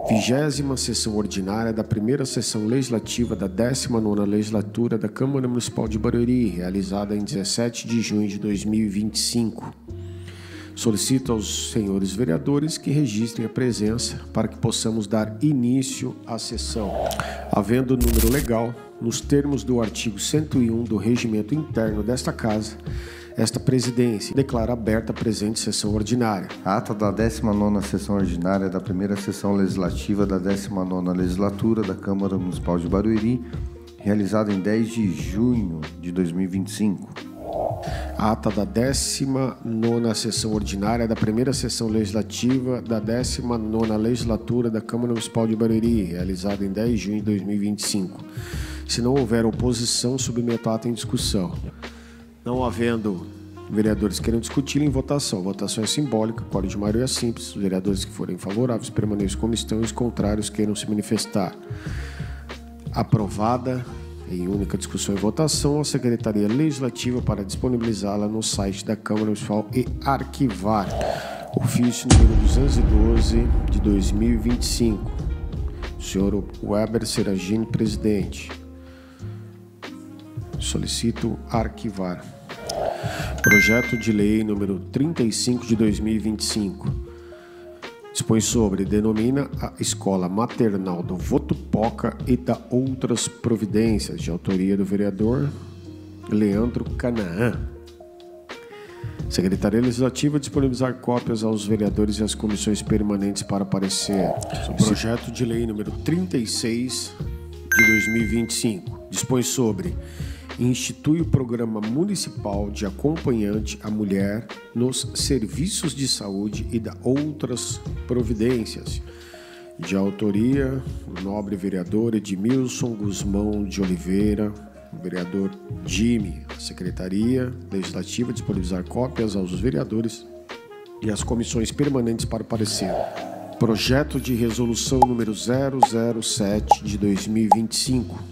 20ª Sessão Ordinária da Primeira Sessão Legislativa da 19ª Legislatura da Câmara Municipal de Barueri, realizada em 17 de junho de 2025. Solicito aos senhores vereadores que registrem a presença para que possamos dar início à sessão. Havendo número legal, nos termos do artigo 101 do Regimento Interno desta Casa, esta presidência declara aberta a presente sessão ordinária. A ata da 19ª Sessão Ordinária da Primeira Sessão Legislativa da 19ª Legislatura da Câmara Municipal de Barueri, realizada em 10 de junho de 2025. A ata da 19ª Sessão Ordinária da Primeira Sessão Legislativa da 19ª Legislatura da Câmara Municipal de Barueri, realizada em 10 de junho de 2025. Se não houver oposição, submeto a ata em discussão. Não havendo vereadores que queiram discutir em votação. A votação é simbólica, quórum de maioria simples. Os vereadores que forem favoráveis permaneçam como estão e os contrários queiram se manifestar. Aprovada em única discussão e votação a Secretaria Legislativa para disponibilizá-la no site da Câmara Municipal e arquivar. Ofício número 212 de 2025. Senhor Weber Seragini, presidente. Solicito arquivar. Projeto de lei número 35 de 2025. Dispõe sobre, denomina a Escola Maternal do Votupoca e da outras providências, de autoria do vereador Leandro Canaã. Secretaria Legislativa disponibilizar cópias aos vereadores e às comissões permanentes para parecer. Projeto de lei número 36 de 2025. Dispõe sobre, institui o Programa Municipal de Acompanhante à Mulher nos Serviços de Saúde e da outras providências, de autoria do nobre vereador Edmilson Guzmão de Oliveira, vereador Jimmy. A Secretaria Legislativa disponibilizar cópias aos vereadores e às comissões permanentes para parecer. Projeto de resolução número 007 de 2025.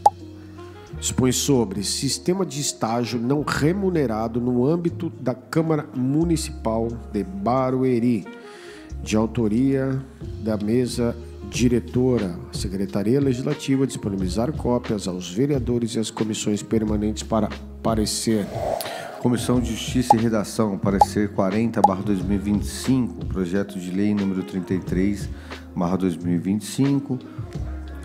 Dispõe sobre sistema de estágio não remunerado no âmbito da Câmara Municipal de Barueri, de autoria da mesa diretora. A Secretaria Legislativa disponibilizar cópias aos vereadores e às comissões permanentes para parecer. Comissão de Justiça e Redação, parecer 40/2025, projeto de lei número 33/2025.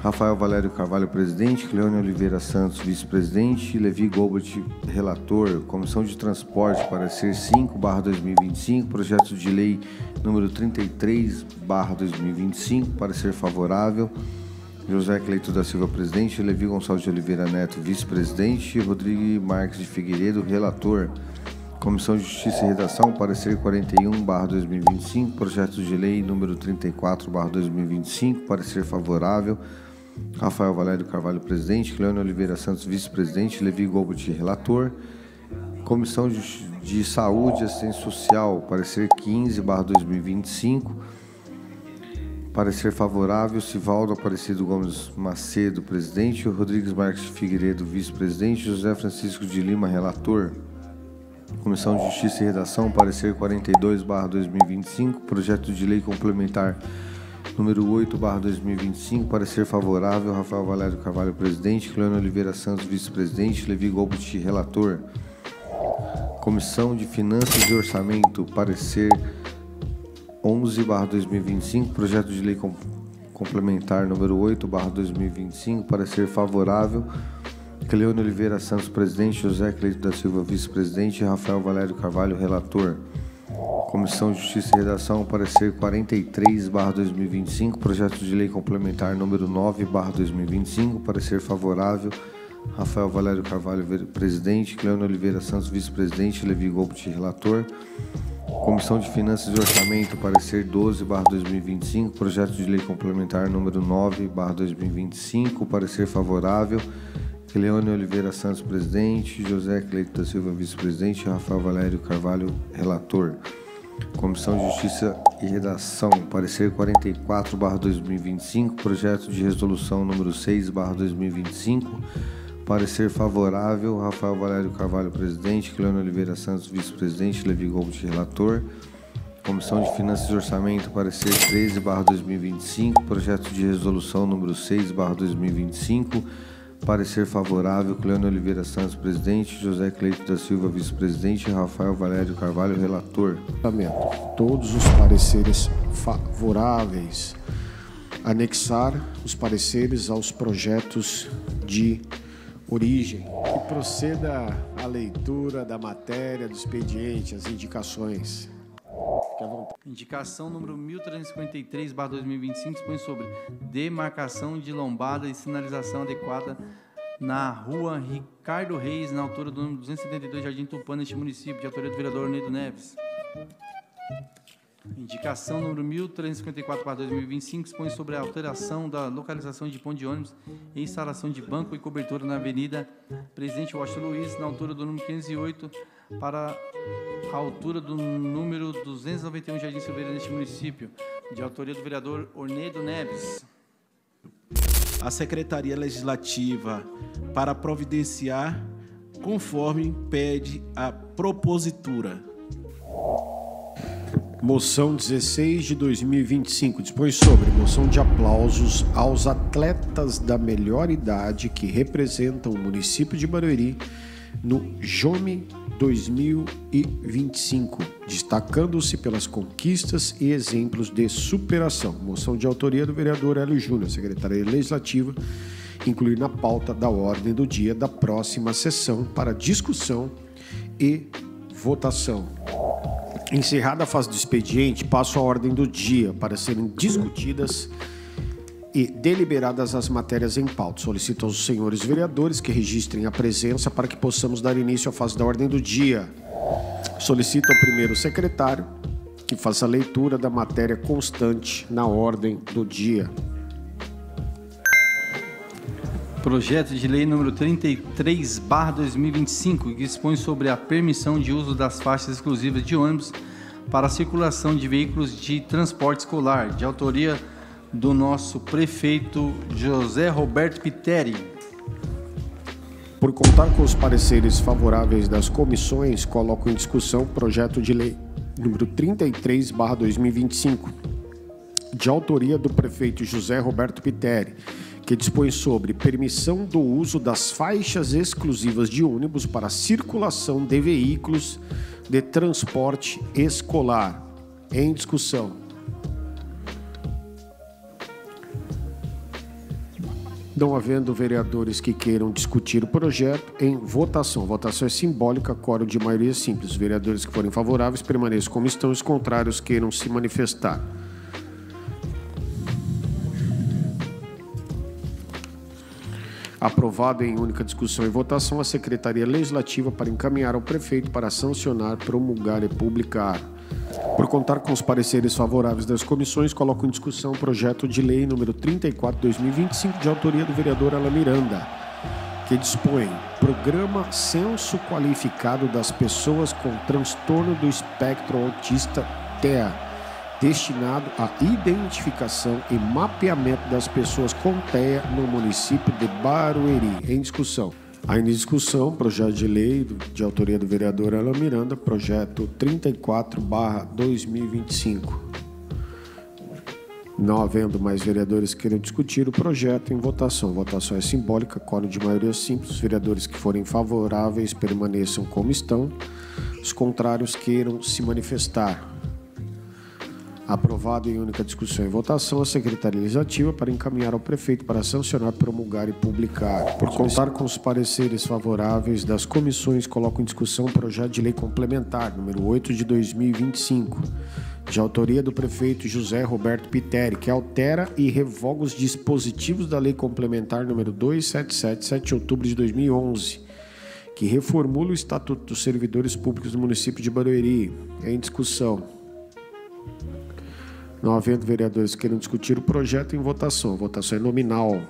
Rafael Valério Carvalho, presidente, Cleone Oliveira Santos, vice-presidente, Levi Golbert, relator. Comissão de Transporte, parecer 5/2025, projeto de lei número 33/2025, parecer favorável. José Cleito da Silva, presidente, Levi Gonçalves de Oliveira Neto, vice-presidente, Rodrigo Marques de Figueiredo, relator. Comissão de Justiça e Redação, parecer 41/2025, projeto de lei número 34/2025, parecer favorável. Rafael Valério Carvalho, presidente, Cleone Oliveira Santos, vice-presidente, Levi Golbert, relator. Comissão de Saúde e Assistência Social, parecer 15/2025, parecer favorável. Sivaldo Aparecido Gomes Macedo, presidente, Rodrigues Marques de Figueiredo, vice-presidente, José Francisco de Lima, relator. Comissão de Justiça e Redação, parecer 42/2025, projeto de lei complementar número 8/2025, parecer favorável. Rafael Valério Carvalho, presidente, Cleone Oliveira Santos, vice-presidente, Levi Golbert, relator. Comissão de Finanças e Orçamento, parecer 11/2025, projeto de lei complementar número 8/2025, parecer favorável. Cleone Oliveira Santos, presidente, José Cleito da Silva, vice-presidente, Rafael Valério Carvalho, relator. Comissão de Justiça e Redação, parecer 43/2025, projeto de lei complementar número 9/2025, parecer favorável. Rafael Valério Carvalho, presidente, Cleone Oliveira Santos, vice-presidente, Levi Golbert, relator. Comissão de Finanças e Orçamento, parecer 12/2025, projeto de lei complementar número 9/2025, parecer favorável. Cleone Oliveira Santos, presidente, José Cleito da Silva, vice-presidente, Rafael Valério Carvalho, relator. Comissão de Justiça e Redação, parecer 44/2025, projeto de resolução número 6/2025, parecer favorável. Rafael Valério Carvalho, presidente, Cleone Oliveira Santos, vice-presidente, Levi Golbert, relator. Comissão de Finanças e Orçamento, parecer 13/2025. Projeto de resolução número 6/2025. Parecer favorável, Cleone Oliveira Santos, presidente, José Cleito da Silva, vice-presidente, e Rafael Valério Carvalho, relator. Todos os pareceres favoráveis. Anexar os pareceres aos projetos de origem. E proceda a leitura da matéria do expediente, as indicações. Fique à vontade. Indicação número 1353/2025 dispõe sobre demarcação de lombada e sinalização adequada na rua Ricardo Reis, na altura do número 272, Jardim Tupã, neste município, de autoria do vereador Ornedo Neves. Indicação número 1354/2025 dispõe sobre a alteração da localização de ponto de ônibus e instalação de banco e cobertura na Avenida Presidente Washington Luiz, na altura do número 508, para a altura do número 291, Jardim Silveira, neste município, de autoria do vereador Ornedo Neves. A Secretaria Legislativa para providenciar conforme pede a propositura. Moção 16 de 2025 dispõe sobre moção de aplausos aos atletas da melhor idade que representam o município de Barueri no JOME 2025, destacando-se pelas conquistas e exemplos de superação. Moção de autoria do vereador Hélio Júnior, Secretaria Legislativa, incluir na pauta da ordem do dia da próxima sessão para discussão e votação. Encerrada a fase do expediente, passo a ordem do dia para serem discutidas e deliberadas as matérias em pauta. Solicito aos senhores vereadores que registrem a presença para que possamos dar início à fase da ordem do dia. Solicito ao primeiro secretário que faça a leitura da matéria constante na ordem do dia. Projeto de lei número 33/2025, que dispõe sobre a permissão de uso das faixas exclusivas de ônibus para a circulação de veículos de transporte escolar, de autoria do nosso prefeito José Roberto Piteri. Por contar com os pareceres favoráveis das comissões, coloco em discussão o projeto de lei número 33/2025, de autoria do prefeito José Roberto Piteri, que dispõe sobre permissão do uso das faixas exclusivas de ônibus para circulação de veículos de transporte escolar. Em discussão. Não havendo vereadores que queiram discutir o projeto, em votação. Votação é simbólica, quórum de maioria simples. Os vereadores que forem favoráveis permaneçam como estão, os contrários queiram se manifestar. Aprovado em única discussão e votação, a Secretaria Legislativa para encaminhar ao prefeito para sancionar, promulgar e publicar. Por contar com os pareceres favoráveis das comissões, coloco em discussão o projeto de lei número 34/2025, de autoria do vereador Alan Miranda, que dispõe Programa Censo Qualificado das Pessoas com Transtorno do Espectro Autista TEA, destinado à identificação e mapeamento das pessoas com TEA no município de Barueri. Em discussão. Ainda em discussão, projeto de lei de autoria do vereador Alan Miranda, projeto 34/2025. Não havendo mais vereadores que queiram discutir o projeto, em votação. Votação é simbólica, quórum de maioria simples. Os vereadores que forem favoráveis permaneçam como estão. Os contrários queiram se manifestar. Aprovado em única discussão e votação, a Secretaria Legislativa para encaminhar ao prefeito para sancionar, promulgar e publicar. Por contar com os pareceres favoráveis das comissões, coloco em discussão o projeto de lei complementar, número 8 de 2025, de autoria do prefeito José Roberto Piteri, que altera e revoga os dispositivos da lei complementar número 277, 7 de outubro de 2011, que reformula o Estatuto dos Servidores Públicos do município de Barueri. Em discussão. Não havendo vereadores que queiram discutir o projeto, em votação. A votação é nominal.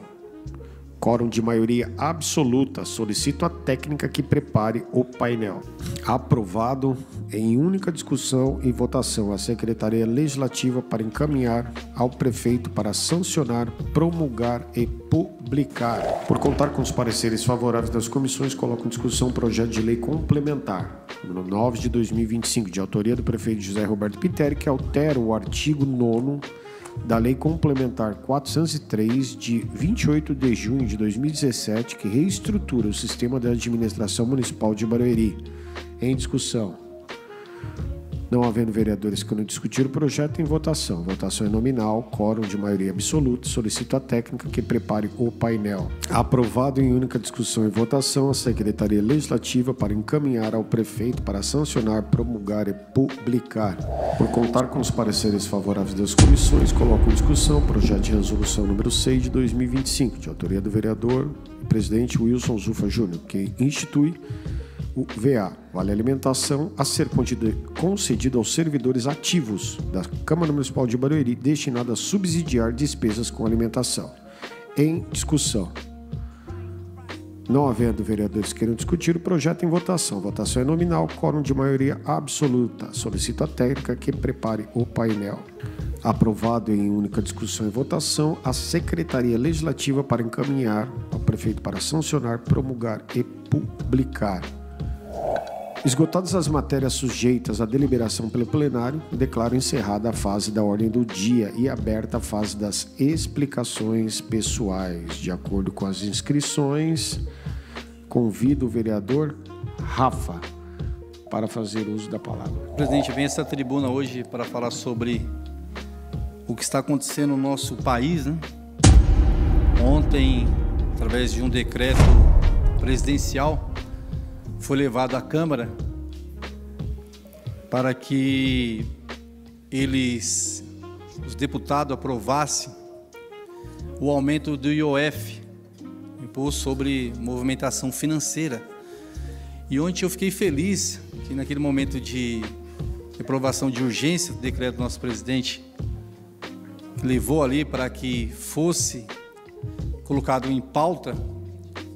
Quórum de maioria absoluta. Solicito a técnica que prepare o painel. Aprovado em única discussão e votação, a Secretaria Legislativa para encaminhar ao prefeito para sancionar, promulgar e publicar. Por contar com os pareceres favoráveis das comissões, coloco em discussão o projeto de lei complementar, número 9 de 2025, de autoria do prefeito José Roberto Piteri, que altera o artigo 9º da Lei Complementar 403, de 28 de junho de 2017, que reestrutura o sistema de administração municipal de Barueri. Em discussão. Não havendo vereadores que não discutir o projeto, em votação. Votação é nominal, quórum de maioria absoluta. Solicito a técnica que prepare o painel. Aprovado em única discussão e votação, a Secretaria Legislativa para encaminhar ao prefeito para sancionar, promulgar e publicar. Por contar com os pareceres favoráveis das comissões, coloco em discussão o projeto de resolução número 6 de 2025, de autoria do vereador e presidente Wilson Zufa Júnior, que institui o VA, Vale Alimentação, a ser concedido aos servidores ativos da Câmara Municipal de Barueri, destinado a subsidiar despesas com alimentação. Em discussão. Não havendo vereadores que queiram discutir o projeto, em votação. Votação é nominal, quórum de maioria absoluta. Solicito a técnica que prepare o painel. Aprovado em única discussão e votação, a Secretaria Legislativa para encaminhar ao prefeito para sancionar, promulgar e publicar. Esgotadas as matérias sujeitas à deliberação pelo plenário, declaro encerrada a fase da ordem do dia e aberta a fase das explicações pessoais. De acordo com as inscrições, convido o vereador Rafa para fazer uso da palavra. Presidente, eu venho a essa tribuna hoje para falar sobre o que está acontecendo no nosso país, né? Ontem, através de um decreto presidencial, foi levado à Câmara para que os deputados aprovassem o aumento do IOF, Imposto sobre Movimentação Financeira. E ontem eu fiquei feliz que naquele momento de aprovação de urgência do decreto do nosso presidente, que levou ali para que fosse colocado em pauta,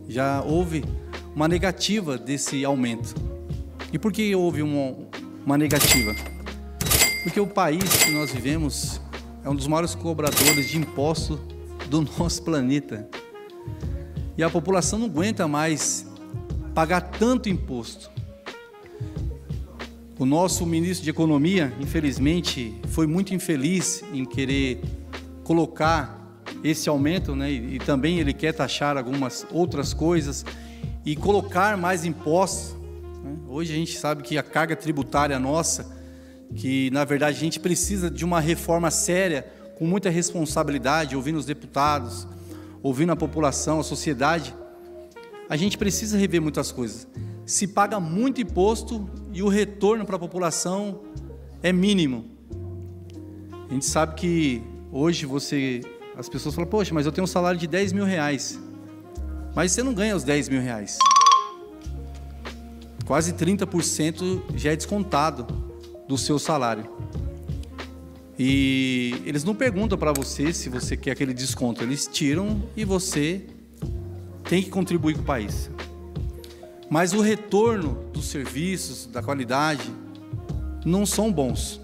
já houve uma negativa desse aumento. E por que houve uma negativa? Porque o país que nós vivemos é um dos maiores cobradores de impostos do nosso planeta. E a população não aguenta mais pagar tanto imposto. O nosso ministro de Economia, infelizmente, foi muito infeliz em querer colocar esse aumento, né? E também ele quer taxar algumas outras coisas e colocar mais impostos, né? Hoje a gente sabe que a carga tributária nossa, que na verdade a gente precisa de uma reforma séria, com muita responsabilidade, ouvindo os deputados, ouvindo a população, a sociedade, a gente precisa rever muitas coisas. Se paga muito imposto e o retorno para a população é mínimo. A gente sabe que hoje as pessoas falam, poxa, mas eu tenho um salário de 10 mil reais. Mas você não ganha os 10 mil reais. Quase 30% já é descontado do seu salário. E eles não perguntam para você se você quer aquele desconto. Eles tiram e você tem que contribuir com o país. Mas o retorno dos serviços, da qualidade, não são bons.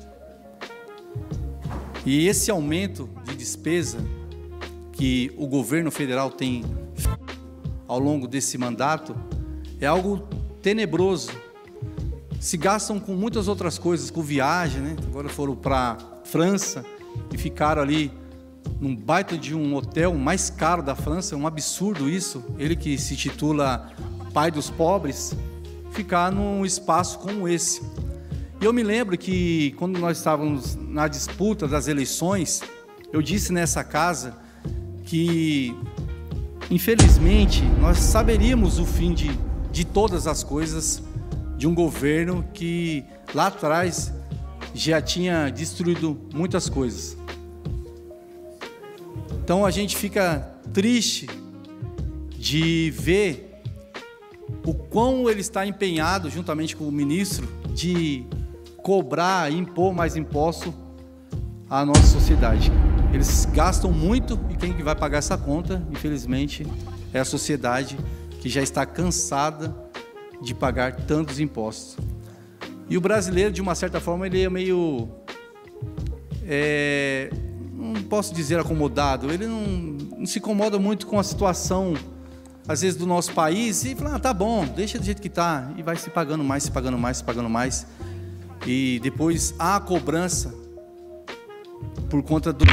E esse aumento de despesa que o governo federal tem ao longo desse mandato é algo tenebroso. Se gastam com muitas outras coisas, com viagem, né? Agora foram para França e ficaram ali num baita de um hotel mais caro da França, é um absurdo isso. Ele que se titula pai dos pobres, ficar num espaço como esse. E eu me lembro que quando nós estávamos na disputa das eleições, eu disse nessa casa que infelizmente nós saberíamos o fim de todas as coisas de um governo que lá atrás já tinha destruído muitas coisas. Então a gente fica triste de ver o quão ele está empenhado, juntamente com o ministro, de cobrar e impor mais imposto à nossa sociedade. Eles gastam muito e quem vai pagar essa conta, infelizmente, é a sociedade que já está cansada de pagar tantos impostos. E o brasileiro, de uma certa forma, ele é meio... não posso dizer acomodado, ele não se incomoda muito com a situação, às vezes, do nosso país, e fala, tá bom, deixa do jeito que tá, e vai se pagando mais, se pagando mais, se pagando mais, e depois há a cobrança por conta do...